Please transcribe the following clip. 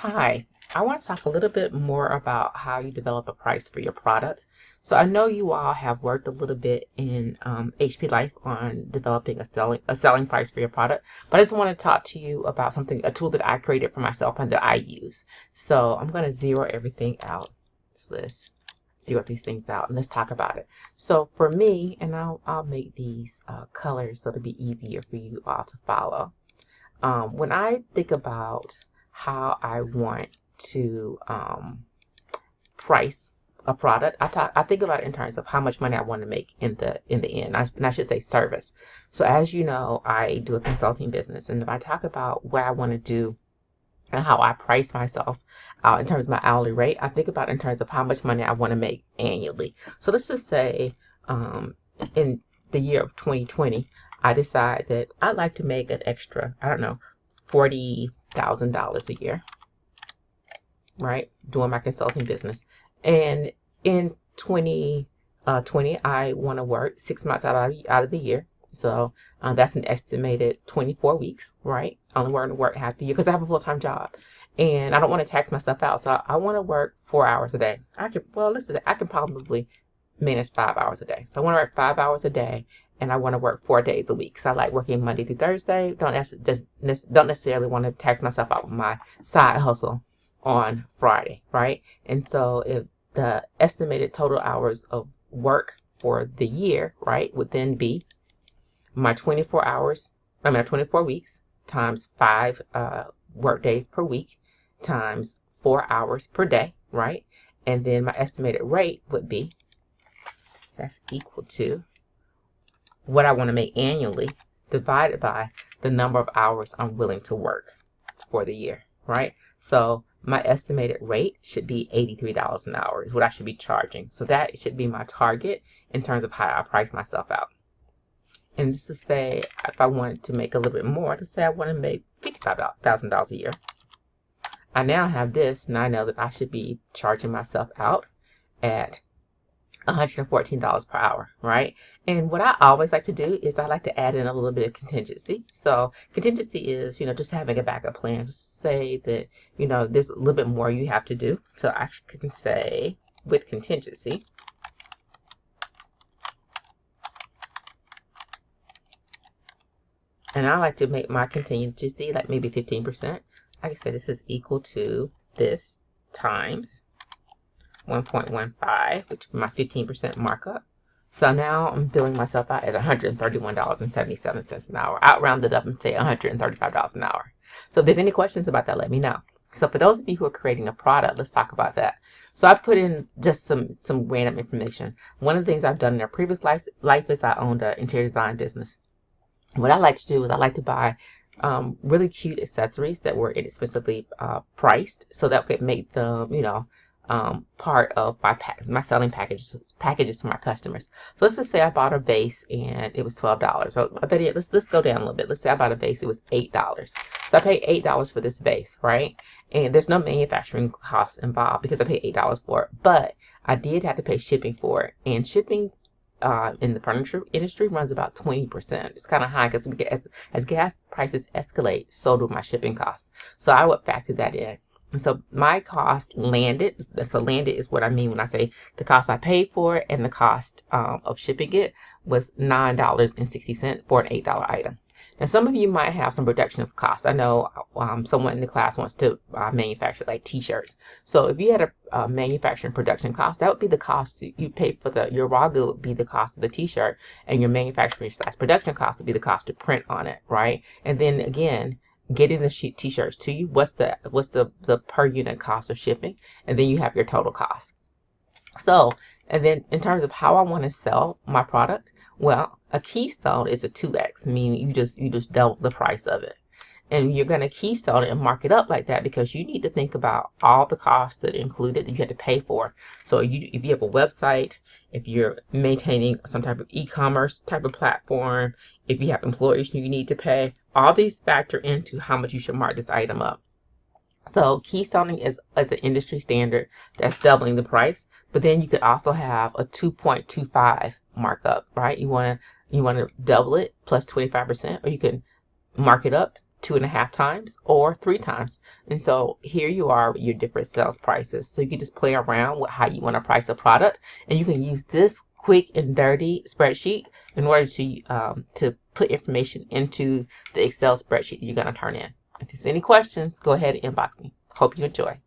Hi, I want to talk a little bit more about how you develop a price for your product. So I know you all have worked a little bit in HP Life on developing a selling price for your product, but I just want to talk to you about a tool that I created for myself and that I use. So I'm going to zero everything out. So let's zero these things out and let's talk about it. So for me, and I'll make these colors so it'll be easier for you all to follow. When I think about how I want to price a product, I think about it in terms of how much money I want to make in the end. And I should say service. So as you know, I do a consulting business, and if I talk about what I want to do and how I price myself in terms of my hourly rate, I think about it in terms of how much money I want to make annually. So let's just say in the year of 2020, I decide that I'd like to make an extra, I don't know, $40,000 a year, right? Doing my consulting business. And in 2020, I want to work 6 months out of the year. So that's an estimated 24 weeks, right? Only work half the year because I have a full-time job. And I don't want to tax myself out. So I want to work 4 hours a day. I can probably manage 5 hours a day. So I want to work 5 hours a day, and I want to work 4 days a week. So I like working Monday through Thursday. Don't necessarily want to tax myself out with my side hustle on Friday, right? And so if the estimated total hours of work for the year, right, would then be my 24 weeks times 5 work days per week times 4 hours per day, right? And then my estimated rate would be, that's equal to what I want to make annually divided by the number of hours I'm willing to work for the year, right? So my estimated rate should be $83 an hour is what I should be charging. So that should be my target in terms of how I price myself out. And just to say, if I wanted to make a little bit more, to say I want to make $55,000 a year, I now have this, and I know that I should be charging myself out at $114 per hour, right? And what I always like to do is I like to add in a little bit of contingency. So contingency is, just having a backup plan. Just say that, there's a little bit more you have to do. So I can say with contingency, and I like to make my contingency like maybe 15%. I can say this is equal to this times 1.15, which is my 15% markup. So now I'm billing myself out at $131.77 an hour. I'll round it up and say $135 an hour. So if there's any questions about that, let me know. So for those of you who are creating a product, let's talk about that. So I put in just some random information. One of the things I've done in a previous life is I owned an interior design business. What I like to do is I like to buy really cute accessories that were inexpensively priced, so that could make them, part of my selling packages to my customers. So let's just say I bought a vase and it was $12. So I bet let's go down a little bit. Let's say I bought a vase, it was $8. So I paid $8 for this vase, right? And there's no manufacturing costs involved because I paid $8 for it, but I did have to pay shipping for it, and shipping in the furniture industry runs about 20%. It's kind of high because as gas prices escalate, so do my shipping costs. So I would factor that in. And so my cost landed, so landed is what I mean when I say the cost I paid for it and the cost of shipping it was $9.60 for an $8 item. Now, some of you might have some reduction of costs. I know someone in the class wants to manufacture like t-shirts. So if you had a manufacturing production cost, that would be the cost you pay for your raw good would be the cost of the t-shirt, and your manufacturing / production cost would be the cost to print on it, right? And then again, getting the t-shirts to you, what's the per unit cost of shipping, and then you have your total cost. So, and then in terms of how I want to sell my product, well, a keystone is a 2x, meaning you just double the price of it. And you're going to keystone it and mark it up like that because you need to think about all the costs that are included that you have to pay for. So if you have a website, if you're maintaining some type of e-commerce type of platform, if you have employees you need to pay, all these factor into how much you should mark this item up. So keystoning is an industry standard that's doubling the price, but then you could also have a 2.25 markup, right? You want to double it plus 25%, or you can mark it up 2.5 times or 3 times. And so here you are with your different sales prices. So you can just play around with how you want to price a product, and you can use this quick and dirty spreadsheet in order to put information into the Excel spreadsheet you're going to turn in. If there's any questions, go ahead and inbox me. Hope you enjoy.